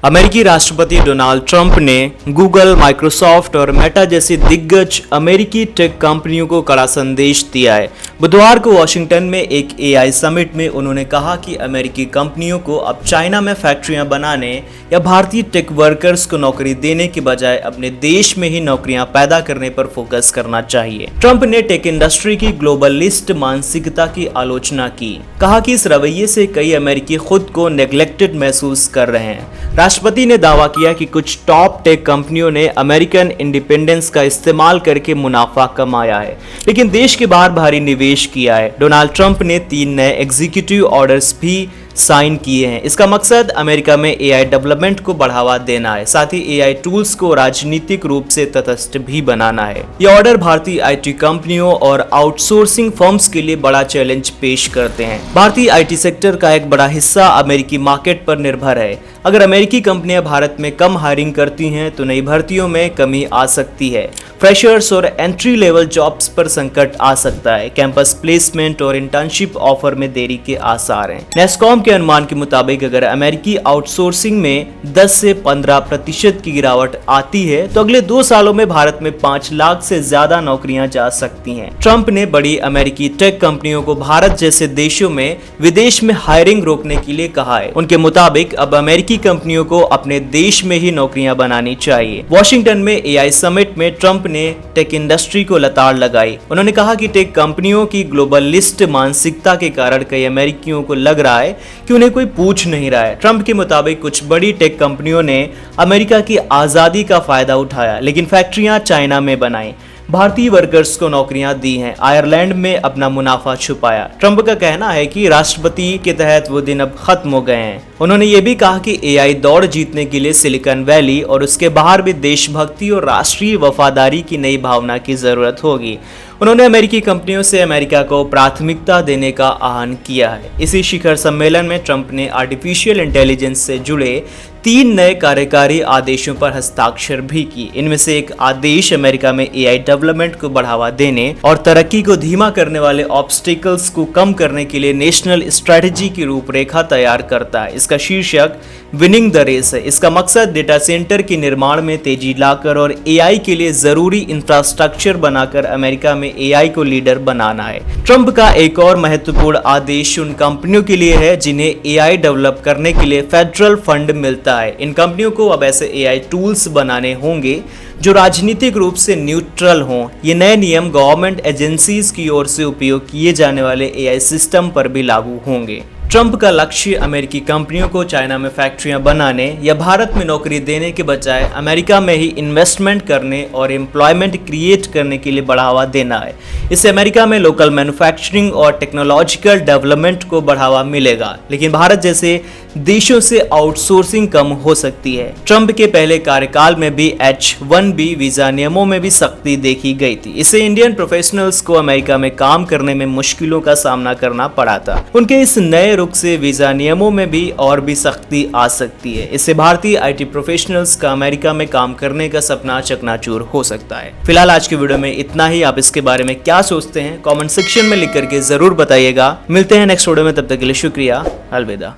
अमेरिकी राष्ट्रपति Donald Trump ने गूगल, माइक्रोसॉफ्ट और मेटा जैसी दिग्गज अमेरिकी टेक कंपनियों को कड़ा संदेश दिया है। बुधवार को वाशिंगटन में एक एआई समिट में उन्होंने कहा कि अमेरिकी कंपनियों को अब चाइना में फैक्ट्रियां बनाने या भारतीय टेक वर्कर्स को नौकरी देने के बजाय अपने देश में ही नौकरियां पैदा करने पर फोकस करना चाहिए। ट्रंप ने टेक इंडस्ट्री की ग्लोबलिस्ट मानसिकता की आलोचना की, कहा कि इस रवैये से कई अमेरिकी खुद को नेग्लेक्टेड महसूस कर रहे हैं। राष्ट्रपति ने दावा किया कि कुछ टॉप टेक कंपनियों ने अमेरिकन इंडिपेंडेंस का इस्तेमाल करके मुनाफा कमाया है, लेकिन देश के बाहर भारी निवेश किया है। डोनाल्ड ट्रंप ने 3 नए एग्जीक्यूटिव ऑर्डर्स भी साइन किए हैं। इसका मकसद अमेरिका में एआई डेवलपमेंट को बढ़ावा देना है, साथ ही एआई टूल्स को राजनीतिक रूप से तटस्थ भी बनाना है। ये ऑर्डर भारतीय आईटी कंपनियों और आउटसोर्सिंग फर्म्स के लिए बड़ा चैलेंज पेश करते हैं। भारतीय आईटी सेक्टर का एक बड़ा हिस्सा अमेरिकी मार्केट पर निर्भर है। अगर अमेरिकी कंपनियां भारत में कम हायरिंग करती हैं तो नई भर्तियों में कमी आ सकती है। फ्रेशर्स और एंट्री लेवल जॉब्स पर संकट आ सकता है। कैंपस प्लेसमेंट और इंटर्नशिप ऑफर में देरी के आसार हैं। नेस्कॉम के अनुमान के मुताबिक अगर अमेरिकी आउटसोर्सिंग में 10 से 15% की गिरावट आती है तो अगले 2 सालों में भारत में 5 लाख से ज्यादा नौकरियां जा सकती हैं। ट्रंप ने बड़ी अमेरिकी टेक कंपनियों को भारत जैसे देशों में विदेश में हायरिंग रोकने के लिए कहा है। उनके मुताबिक अब अमेरिकी कंपनियों को अपने देश में ही नौकरियां बनानी चाहिए। वॉशिंगटन में एआई समिट में ट्रंप ने टेक इंडस्ट्री को लताड़ लगाई। उन्होंने कहा कि टेक कंपनियों की ग्लोबलिस्ट मानसिकता के कारण कई अमेरिकियों को लग रहा है कि उन्हें कोई पूछ नहीं रहा है। ट्रंप के मुताबिक कुछ बड़ी टेक कंपनियों ने अमेरिका की आजादी का फायदा उठाया, लेकिन फैक्ट्रियां चाइना में बनाई, भारतीय वर्कर्स को नौकरियां दी हैं, आयरलैंड में अपना मुनाफा छुपाया। ट्रंप का कहना है कि राष्ट्रपति के तहत वो दिन अब खत्म हो गए हैं। उन्होंने ये भी कहा कि एआई दौड़ जीतने के लिए सिलिकॉन वैली और उसके बाहर भी देशभक्ति और राष्ट्रीय वफादारी की नई भावना की जरूरत होगी। उन्होंने अमेरिकी कंपनियों से अमेरिका को प्राथमिकता देने का आह्वान किया है। इसी शिखर सम्मेलन में ट्रंप ने आर्टिफिशियल इंटेलिजेंस से जुड़े 3 नए कार्यकारी आदेशों पर हस्ताक्षर भी की। इनमें से एक आदेश अमेरिका में एआई डेवलपमेंट को बढ़ावा देने और तरक्की को धीमा करने वाले ऑब्स्टिकल्स को कम करने के लिए नेशनल स्ट्रेटजी की रूपरेखा तैयार करता है। इसका शीर्षक विनिंग द रेस है। इसका मकसद डेटा सेंटर के निर्माण में तेजी लाकर और एआई के लिए जरूरी इंफ्रास्ट्रक्चर बनाकर अमेरिका में एआई को लीडर बनाना है। ट्रंप का एक और महत्वपूर्ण आदेश उन कंपनियों के लिए है जिन्हें एआई डेवलप करने के लिए फेडरल फंड मिलता है। इन कंपनियों को अब ऐसे एआई टूल्स बनाने होंगे जो राजनीतिक रूप से न्यूट्रल हों। ये नए नियम गवर्नमेंट एजेंसीज की ओर से उपयोग किए जाने वाले एआई सिस्टम पर भी लागू होंगे। ट्रंप का लक्ष्य अमेरिकी कंपनियों को चाइना में फैक्ट्रियां बनाने या भारत में नौकरी देने के बजाय अमेरिका में ही इन्वेस्टमेंट करने और एम्प्लॉयमेंट क्रिएट करने के लिए बढ़ावा देना है। इससे अमेरिका में लोकल मैन्युफैक्चरिंग और टेक्नोलॉजिकल डेवलपमेंट को बढ़ावा मिलेगा, लेकिन भारत जैसे देशों से आउटसोर्सिंग कम हो सकती है। ट्रंप के पहले कार्यकाल में भी H-1B वीजा नियमों में भी सख्ती देखी गई थी। इससे इंडियन प्रोफेशनल्स को अमेरिका में काम करने में मुश्किलों का सामना करना पड़ा था। उनके इस नए रुख से वीजा नियमों में भी और भी सख्ती आ सकती है। इससे भारतीय आईटी प्रोफेशनल्स का अमेरिका में काम करने का सपना चकनाचूर हो सकता है। फिलहाल आज की वीडियो में इतना ही। आप इसके बारे में क्या सोचते हैं कमेंट सेक्शन में लिख करके जरूर बताइएगा। मिलते हैं नेक्स्ट वीडियो में, तब तक के लिए शुक्रिया। अलविदा।